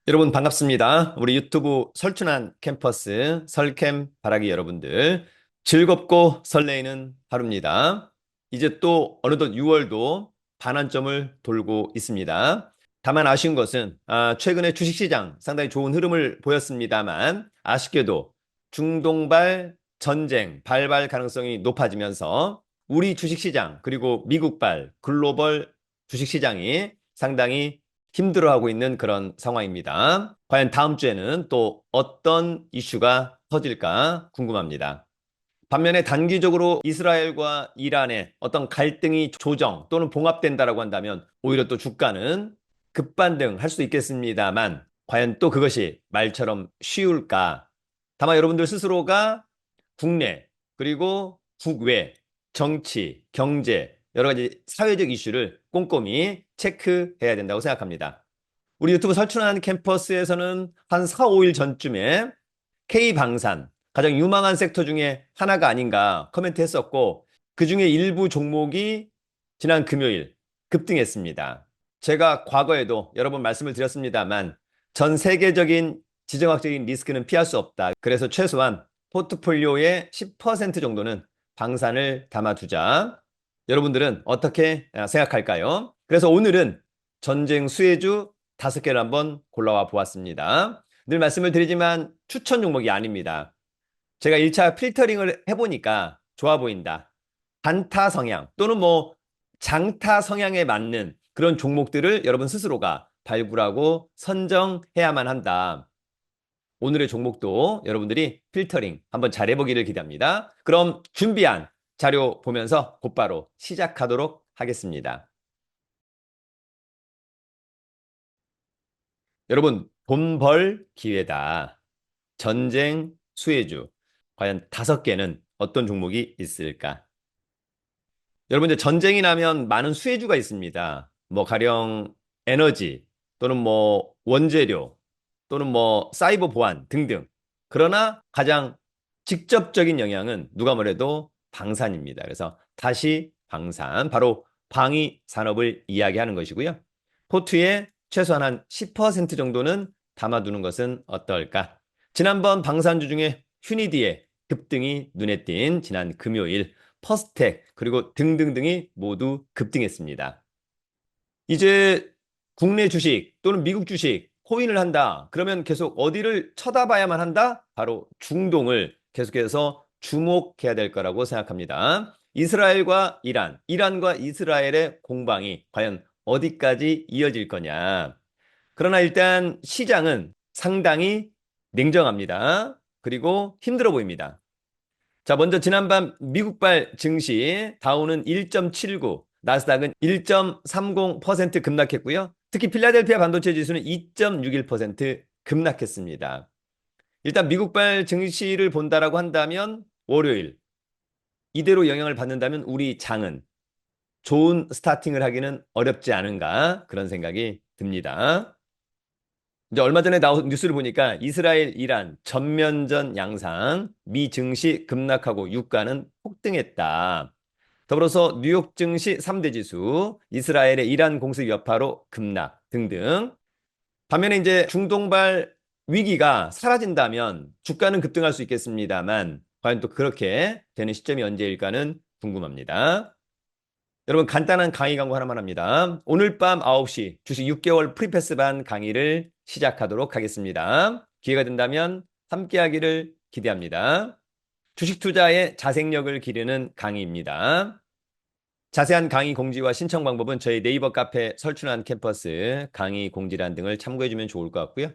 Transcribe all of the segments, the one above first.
여러분 반갑습니다. 우리 유튜브 설춘한 캠퍼스 설캠 바라기 여러분들 즐겁고 설레이는 하루입니다. 이제 또 어느덧 6월도 반환점을 돌고 있습니다. 다만 아쉬운 것은 최근에 주식시장 상당히 좋은 흐름을 보였습니다만 아쉽게도 중동발 전쟁 발발 가능성이 높아지면서 우리 주식시장 그리고 미국발 글로벌 주식시장이 상당히 힘들어하고 있는 그런 상황입니다. 과연 다음 주에는 또 어떤 이슈가 터질까 궁금합니다. 반면에 단기적으로 이스라엘과 이란의 어떤 갈등이 조정 또는 봉합된다라고 한다면 오히려 또 주가는 급반등할 수 있겠습니다만 과연 또 그것이 말처럼 쉬울까? 다만 여러분들 스스로가 국내 그리고 국외 정치, 경제 여러 가지 사회적 이슈를 꼼꼼히 체크해야 된다고 생각합니다. 우리 유튜브 설춘한 캠퍼스에서는 한 4, 5일 전쯤에 K방산, 가장 유망한 섹터 중에 하나가 아닌가 코멘트 했었고, 그 중에 일부 종목이 지난 금요일 급등했습니다. 제가 과거에도 여러 번 말씀을 드렸습니다만, 전 세계적인 지정학적인 리스크는 피할 수 없다. 그래서 최소한 포트폴리오의 10% 정도는 방산을 담아두자. 여러분들은 어떻게 생각할까요? 그래서 오늘은 전쟁 수혜주 5개를 한번 골라와 보았습니다. 늘 말씀을 드리지만 추천 종목이 아닙니다. 제가 1차 필터링을 해보니까 좋아 보인다. 단타 성향 또는 뭐 장타 성향에 맞는 그런 종목들을 여러분 스스로가 발굴하고 선정해야만 한다. 오늘의 종목도 여러분들이 필터링 한번 잘 해보기를 기대합니다. 그럼 준비한 자료 보면서 곧바로 시작하도록 하겠습니다. 여러분, 돈 벌 기회다. 전쟁 수혜주. 과연 5개는 어떤 종목이 있을까? 여러분, 이제 전쟁이 나면 많은 수혜주가 있습니다. 뭐, 가령 에너지, 또는 뭐, 원재료, 또는 뭐, 사이버 보안 등등. 그러나 가장 직접적인 영향은 누가 뭐래도 방산입니다. 그래서 다시 방산, 바로 방위 산업을 이야기하는 것이고요. 포트에 최소한 한 10% 정도는 담아두는 것은 어떨까? 지난번 방산주 중에 휴니디의 급등이 눈에 띈 지난 금요일 퍼스텍 그리고 등등등이 모두 급등했습니다. 이제 국내 주식 또는 미국 주식 코인을 한다. 그러면 계속 어디를 쳐다봐야만 한다? 바로 중동을 계속해서 주목해야 될 거라고 생각합니다. 이스라엘과 이란, 이란과 이스라엘의 공방이 과연 어디까지 이어질 거냐. 그러나 일단 시장은 상당히 냉정합니다. 그리고 힘들어 보입니다. 자, 먼저 지난밤 미국발 증시 다우는 1.79, 나스닥은 1.30% 급락했고요. 특히 필라델피아 반도체 지수는 2.61% 급락했습니다. 일단 미국발 증시를 본다라고 한다면 월요일 이대로 영향을 받는다면 우리 장은 좋은 스타팅을 하기는 어렵지 않은가 그런 생각이 듭니다. 이제 얼마 전에 나온 뉴스를 보니까 이스라엘, 이란 전면전 양상, 미 증시 급락하고 유가는 폭등했다. 더불어서 뉴욕 증시 3대 지수, 이스라엘의 이란 공습 여파로 급락 등등. 반면에 이제 중동발 위기가 사라진다면 주가는 급등할 수 있겠습니다만 과연 또 그렇게 되는 시점이 언제일까는 궁금합니다. 여러분 간단한 강의 광고 하나만 합니다. 오늘 밤 9시 주식 6개월 프리패스반 강의를 시작하도록 하겠습니다. 기회가 된다면 함께하기를 기대합니다. 주식 투자의 자생력을 기르는 강의입니다. 자세한 강의 공지와 신청 방법은 저희 네이버 카페 설춘한 캠퍼스 강의 공지란 등을 참고해주면 좋을 것 같고요.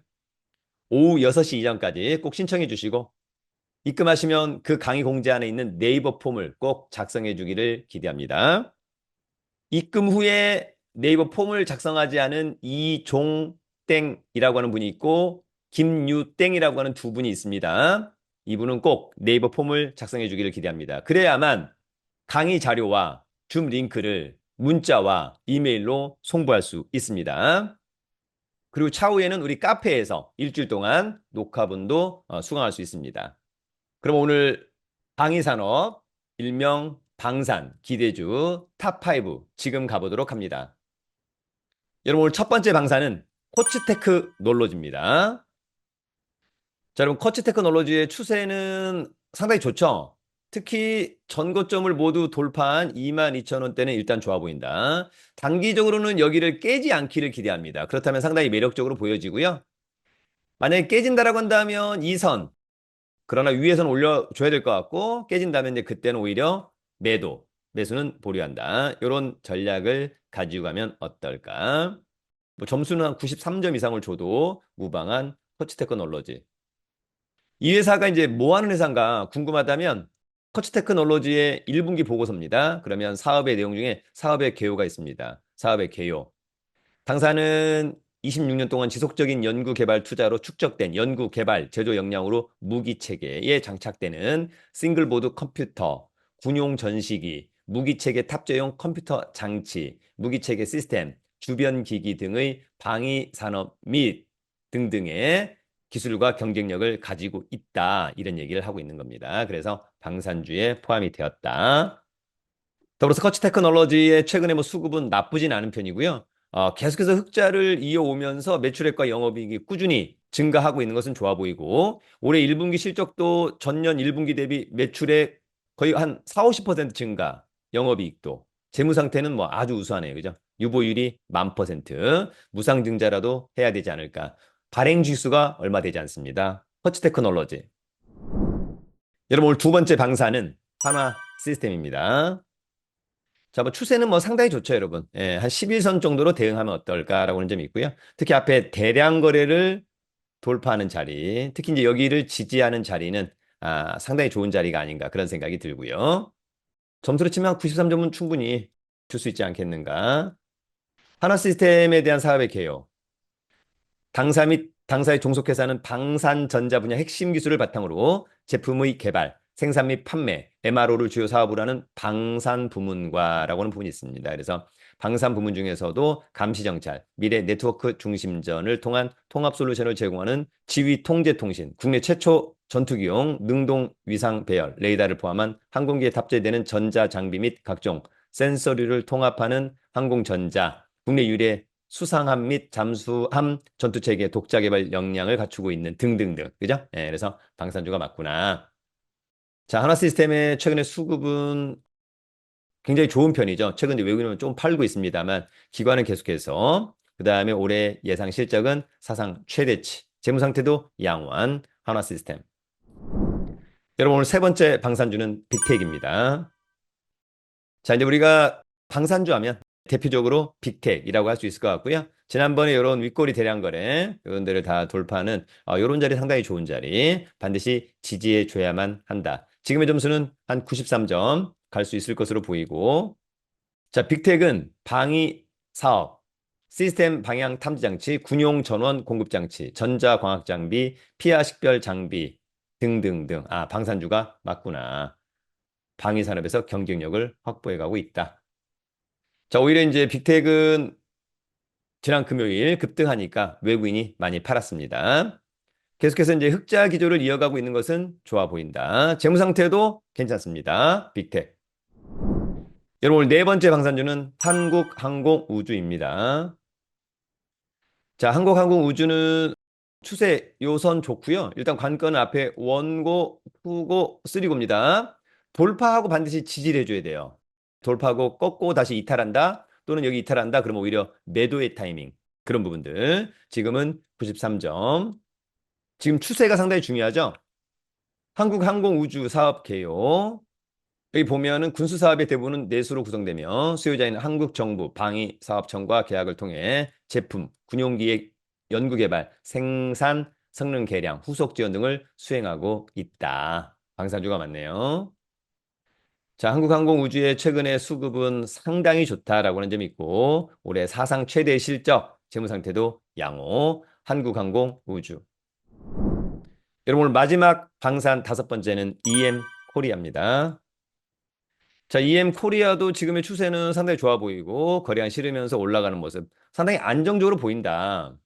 오후 6시 이전까지 꼭 신청해 주시고 입금하시면 그 강의 공지 안에 있는 네이버 폼을 꼭 작성해 주기를 기대합니다. 입금 후에 네이버 폼을 작성하지 않은 이종땡이라고 하는 분이 있고 김유땡이라고 하는 두 분이 있습니다. 이분은 꼭 네이버 폼을 작성해 주기를 기대합니다. 그래야만 강의 자료와 줌 링크를 문자와 이메일로 송부할 수 있습니다. 그리고 차후에는 우리 카페에서 일주일 동안 녹화분도 수강할 수 있습니다. 그럼 오늘 방위산업, 일명 방산, 기대주 탑5 지금 가보도록 합니다. 여러분 오늘 첫 번째 방산은 코츠 테크놀로지입니다. 자, 여러분, 코츠 테크놀로지의 추세는 상당히 좋죠? 특히 전고점을 모두 돌파한 22,000원대는 일단 좋아 보인다. 단기적으로는 여기를 깨지 않기를 기대합니다. 그렇다면 상당히 매력적으로 보여지고요. 만약에 깨진다라고 한다면 이 선, 그러나 위에서는 올려줘야 될 것 같고, 깨진다면 이제 그때는 오히려 매수는 보류한다. 이런 전략을 가지고 가면 어떨까? 뭐 점수는 한 93점 이상을 줘도 무방한 코츠 테크놀로지. 이 회사가 이제 뭐 하는 회사인가 궁금하다면 코츠 테크놀로지의 1분기 보고서입니다. 그러면 사업의 내용 중에 사업의 개요가 있습니다. 사업의 개요. 당사는 26년 동안 지속적인 연구 개발 투자로 축적된 연구 개발 제조 역량으로 무기 체계에 장착되는 싱글보드 컴퓨터, 군용 전시기, 무기 체계 탑재용 컴퓨터 장치, 무기 체계 시스템, 주변 기기 등의 방위 산업 및 등등의 기술과 경쟁력을 가지고 있다. 이런 얘기를 하고 있는 겁니다. 그래서 방산주에 포함이 되었다. 더불어서 커치 테크놀로지의 최근에 뭐 수급은 나쁘진 않은 편이고요. 계속해서 흑자를 이어오면서 매출액과 영업이익이 꾸준히 증가하고 있는 것은 좋아 보이고 올해 1분기 실적도 전년 1분기 대비 매출액 거의 한 4, 50% 증가, 영업이익도 재무 상태는 뭐 아주 우수하네요. 그죠? 유보율이 1000%, 무상증자라도 해야 되지 않을까. 발행 지수가 얼마 되지 않습니다. 커치 테크놀로지. 여러분 오늘 두 번째 방사는 한화 시스템입니다. 자, 뭐 추세는 뭐 상당히 좋죠, 여러분. 예, 한 11선 정도로 대응하면 어떨까라고 하는 점이 있고요. 특히 앞에 대량 거래를 돌파하는 자리, 특히 이제 여기를 지지하는 자리는 상당히 좋은 자리가 아닌가 그런 생각이 들고요. 점수로 치면 93점은 충분히 줄 수 있지 않겠는가. 하나 시스템에 대한 사업의 개요. 당사 및 당사의 종속회사는 방산전자 분야 핵심 기술을 바탕으로 제품의 개발, 생산 및 판매, MRO를 주요 사업으로 하는 방산 부문과라고 하는 부분이 있습니다. 그래서 방산 부문 중에서도 감시 정찰, 미래 네트워크 중심전을 통한 통합 솔루션을 제공하는 지휘 통제 통신, 국내 최초 전투기용 능동 위상 배열, 레이더를 포함한 항공기에 탑재되는 전자 장비 및 각종 센서류를 통합하는 항공전자, 국내 유례 수상함 및 잠수함 전투체계 독자 개발 역량을 갖추고 있는 등등등. 그죠? 예, 그래서 방산주가 맞구나. 자, 하나 시스템의 최근의 수급은 굉장히 좋은 편이죠. 최근 외국인은 좀 팔고 있습니다만 기관은 계속해서 그 다음에 올해 예상 실적은 사상 최대치. 재무 상태도 양호한 한화 시스템. 여러분 오늘 세 번째 방산주는 빅텍입니다. 자, 이제 우리가 방산주 하면 대표적으로 빅텍이라고 할 수 있을 것 같고요. 지난번에 이런 윗꼬리 대량 거래, 이런 데를 다 돌파하는 이런 자리 상당히 좋은 자리. 반드시 지지해 줘야만 한다. 지금의 점수는 한 93점 갈 수 있을 것으로 보이고. 자, 빅텍은 방위 사업, 시스템 방향 탐지 장치, 군용 전원 공급 장치, 전자 광학 장비, 피하 식별 장비 등등등. 방산주가 맞구나. 방위 산업에서 경쟁력을 확보해 가고 있다. 자, 오히려 이제 빅텍은 지난 금요일 급등하니까 외국인이 많이 팔았습니다. 계속해서 이제 흑자 기조를 이어가고 있는 것은 좋아 보인다. 재무 상태도 괜찮습니다. 빅텍. 여러분 오늘 네 번째 방산주는 한국항공우주입니다. 자, 한국항공우주는 추세 요선 좋고요. 일단 관건은 앞에 원고, 후고, 쓰리고입니다. 돌파하고 반드시 지지를 해줘야 돼요. 돌파하고 꺾고 다시 이탈한다. 또는 여기 이탈한다. 그러면 오히려 매도의 타이밍. 그런 부분들. 지금은 93점. 지금 추세가 상당히 중요하죠. 한국항공우주 사업 개요. 여기 보면은 군수 사업의 대부분은 내수로 구성되며 수요자인 한국정부 방위사업청과 계약을 통해 제품, 군용기획 연구개발, 생산, 성능 개량, 후속 지원 등을 수행하고 있다. 방산주가 맞네요. 자, 한국항공우주의 최근의 수급은 상당히 좋다라고 하는 점이 있고 올해 사상 최대 실적, 재무 상태도 양호, 한국항공우주. 여러분 오늘 마지막 방산 다섯 번째는 EM 코리아입니다. 자, EM 코리아도 지금의 추세는 상당히 좋아 보이고 거래량 실으면서 올라가는 모습 상당히 안정적으로 보인다.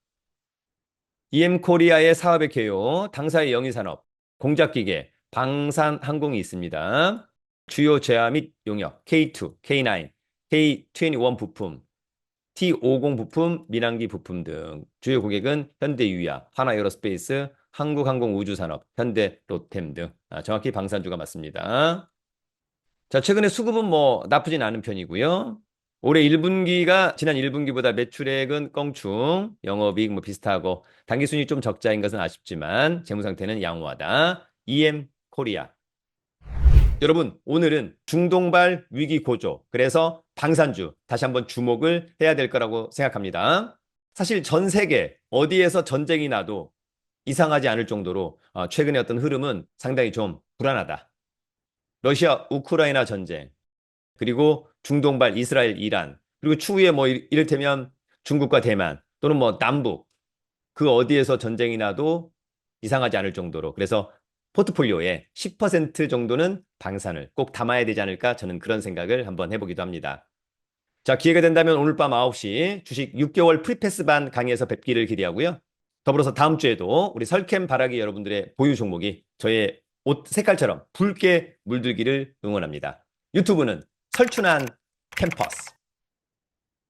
EM 코리아의 사업의 개요, 당사의 영위산업, 공작기계, 방산항공이 있습니다. 주요 제화 및 용역, K2, K9, K21 부품, T50 부품, 민항기 부품 등 주요 고객은 현대유야, 하나에어로스페이스, 한국항공우주산업, 현대 로템 등 정확히 방산주가 맞습니다. 자, 최근에 수급은 뭐 나쁘진 않은 편이고요. 올해 1분기가 지난 1분기보다 매출액은 껑충, 영업이익 뭐 비슷하고 당기순이 좀 적자인 것은 아쉽지만 재무 상태는 양호하다. EM 코리아. 여러분, 오늘은 중동발 위기 고조, 그래서 방산주 다시 한번 주목을 해야 될 거라고 생각합니다. 사실 전 세계 어디에서 전쟁이 나도 이상하지 않을 정도로 최근의 어떤 흐름은 상당히 좀 불안하다. 러시아 우크라이나 전쟁, 그리고 중동발 이스라엘 이란, 그리고 추후에 뭐 이를테면 중국과 대만 또는 뭐 남북 그 어디에서 전쟁이 나도 이상하지 않을 정도로, 그래서 포트폴리오에 10% 정도는 방산을 꼭 담아야 되지 않을까, 저는 그런 생각을 한번 해보기도 합니다. 자, 기회가 된다면 오늘 밤 9시 주식 6개월 프리패스반 강의에서 뵙기를 기대하고요. 더불어서 다음 주에도 우리 설캠 바라기 여러분들의 보유 종목이 저의 옷 색깔처럼 붉게 물들기를 응원합니다. 유튜브는 설춘한 캠퍼스.